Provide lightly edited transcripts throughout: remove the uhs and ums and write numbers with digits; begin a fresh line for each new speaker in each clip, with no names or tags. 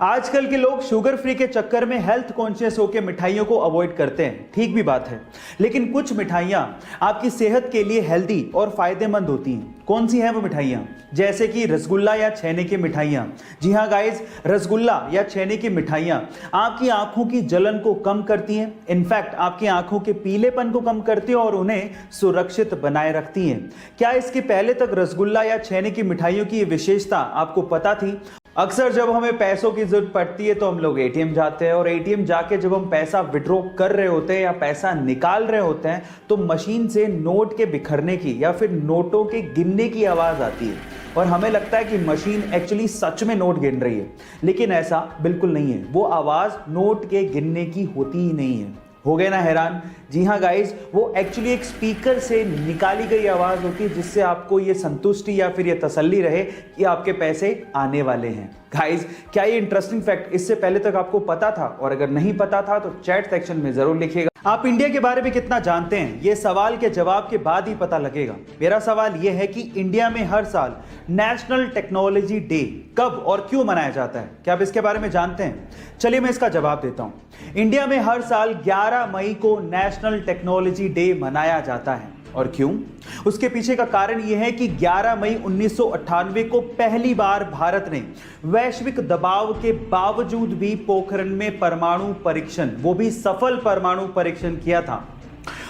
आजकल के लोग शुगर फ्री के चक्कर में हेल्थ कॉन्शियस होकर मिठाइयों को अवॉइड करते हैं। ठीक भी बात है, लेकिन कुछ मिठाइयां आपकी सेहत के लिए हेल्दी और फायदेमंद होती हैं। कौन सी हैं वो मिठाइयां? जैसे कि रसगुल्ला या छेने की मिठाइयां। जी हाँ गाइस, रसगुल्ला या छेने की मिठाइयां आपकी आंखों की जलन को कम करती हैं। इनफैक्ट आपकी आंखों के पीलेपन को कम करती हैं और उन्हें सुरक्षित बनाए रखती हैं। क्या इसके पहले तक रसगुल्ला या छेने की मिठाइयों की ये विशेषता आपको पता थी? अक्सर जब हमें पैसों की जरूरत पड़ती है तो हम लोग एटीएम जाते हैं और एटीएम जाके जब हम पैसा विड्रॉ कर रहे होते हैं या पैसा निकाल रहे होते हैं तो मशीन से नोट के बिखरने की या फिर नोटों के गिनने की आवाज आती है और हमें लगता है कि मशीन एक्चुअली सच में नोट गिन रही है, लेकिन ऐसा बिल्कुल नहीं है। वो आवाज नोट के गिनने की होती ही नहीं है। हो गए ना हैरान? जी हाँ गाइस, वो एक्चुअली एक स्पीकर से निकाली गई आवाज होती है जिससे आपको ये संतुष्टि या फिर ये तसल्ली रहे कि आपके पैसे आने वाले हैं। गाइस, क्या ये इंटरेस्टिंग फैक्ट इससे पहले तक आपको पता था? और अगर नहीं पता था तो चैट सेक्शन में जरूर लिखिएगा। आप इंडिया के बारे में कितना जानते हैं, ये सवाल के जवाब के बाद ही पता लगेगा। मेरा सवाल यह है कि इंडिया में हर साल नेशनल टेक्नोलॉजी डे कब और क्यों मनाया जाता है? क्या आप इसके बारे में जानते हैं? चलिए मैं इसका जवाब देता हूं। इंडिया में हर साल 11 मई को नेशनल टेक्नोलॉजी डे मनाया जाता है। और क्यों? उसके पीछे का कारण यह है कि 11 मई 1998 को पहली बार भारत ने वैश्विक दबाव के बावजूद भी पोखरण में परमाणु परीक्षण, वो भी सफल परमाणु परीक्षण किया था।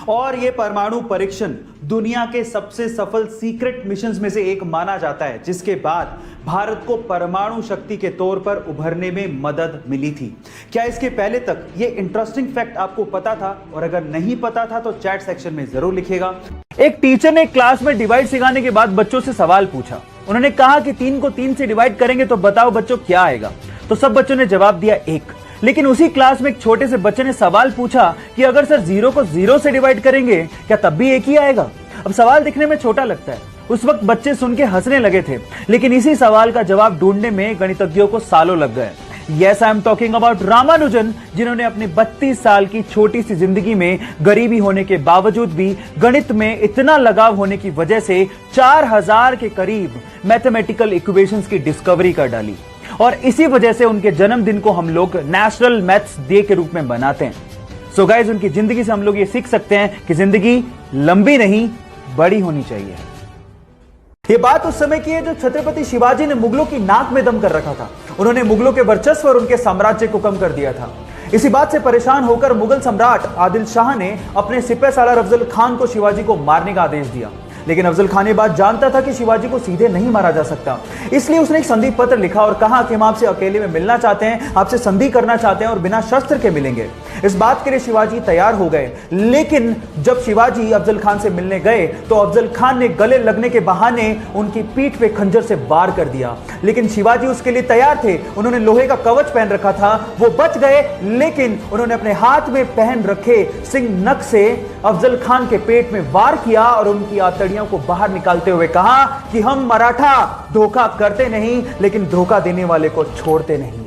और यह परमाणु परीक्षण दुनिया के सबसे सफल सीक्रेट मिशंस में से एक माना जाता है, जिसके बाद भारत को परमाणु शक्ति के तौर पर उभरने में मदद मिली थी। क्या इसके पहले तक यह इंटरेस्टिंग फैक्ट आपको पता था? और अगर नहीं पता था तो चैट सेक्शन में जरूर लिखिएगा। एक टीचर ने क्लास में डिवाइड सिखाने के बाद बच्चों से सवाल पूछा। उन्होंने कहा कि 3 को 3 से डिवाइड करेंगे तो बताओ बच्चों क्या आएगा? तो सब बच्चों ने जवाब दिया 1। लेकिन उसी क्लास में एक छोटे से बच्चे ने सवाल पूछा कि अगर सर 0 को 0 से डिवाइड करेंगे क्या तब भी 1 ही आएगा? अब सवाल दिखने में छोटा लगता है, उस वक्त बच्चे सुन के हंसने लगे थे, लेकिन इसी सवाल का जवाब ढूंढने में गणितज्ञों को सालों लग गए। Yes, I am talking about Ramanujan, जिन्होंने अपनी 32 साल की छोटी सी जिंदगी में गरीबी होने के बावजूद भी गणित में इतना लगाव होने की वजह से 4000 के करीब मैथमेटिकल इक्वेशंस की डिस्कवरी कर डाली। और इसी वजह से उनके जन्मदिन को हम लोग नेशनल मैथ्स डे के रूप में मनाते हैं। सो गाइस, उनकी जिंदगी से हम लोग ये सीख सकते हैं कि जिंदगी लंबी नहीं बड़ी होनी चाहिए। ये बात उस समय की है जब छत्रपति शिवाजी ने मुगलों की नाक में दम कर रखा था। उन्होंने मुगलों के वर्चस्व और उनके साम्राज्य को कम कर दिया था। इसी बात से परेशान होकर मुगल सम्राट आदिल शाह ने अपने सिपह सालार अफजल खान को शिवाजी को मारने का आदेश दिया। लेकिन अफजल खान ये बात जानता था कि शिवाजी को सीधे नहीं मारा जा सकता, इसलिए उसने एक संधि पत्र लिखा और कहा कि हम आपसे अकेले में मिलना चाहते हैं, आपसे संधि करना चाहते हैं और बिना शस्त्र के मिलेंगे। इस बात के लिए शिवाजी तैयार हो गए, लेकिन जब शिवाजी अफजल खान से मिलने गए तो अफजल खान ने गले लगने के बहाने उनकी पीठ पे खंजर से वार कर दिया। लेकिन शिवाजी उसके लिए तैयार थे, उन्होंने लोहे का कवच पहन रखा था, वो बच गए, लेकिन उन्होंने अपने हाथ में पहन रखे सिंह नख से अफजल खान के पेट में वार किया और उनकी आंतड़ियों को बाहर निकालते हुए कहा कि हम मराठा धोखा करते नहीं, लेकिन धोखा देने वाले को छोड़ते नहीं।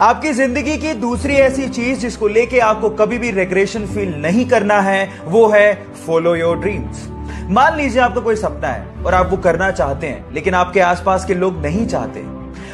आपकी जिंदगी की दूसरी ऐसी चीज जिसको लेके आपको कभी भी रिग्रेशन फील नहीं करना है, वो है फॉलो योर ड्रीम्स। मान लीजिए आपका कोई सपना है और आप वो करना चाहते हैं, लेकिन आपके आसपास के लोग नहीं चाहते।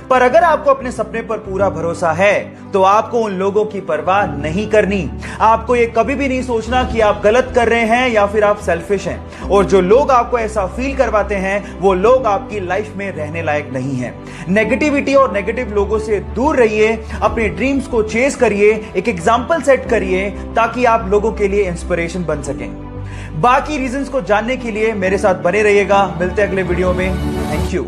पर अगर आपको अपने सपने पर पूरा भरोसा है तो आपको उन लोगों की परवाह नहीं करनी। आपको ये कभी भी नहीं सोचना कि आप गलत कर रहे हैं या फिर आप सेल्फिश हैं। और जो लोग आपको ऐसा फील करवाते हैं वो लोग आपकी लाइफ में रहने लायक नहीं है। नेगेटिविटी और नेगेटिव लोगों से दूर रहिए, अपने ड्रीम्स को चेस करिए, एक एग्जाम्पल सेट करिए ताकि आप लोगों के लिए इंस्पिरेशन बन सकें। बाकी रीजंस को जानने के लिए मेरे साथ बने रहिएगा। मिलते हैं अगले वीडियो में। Thank you.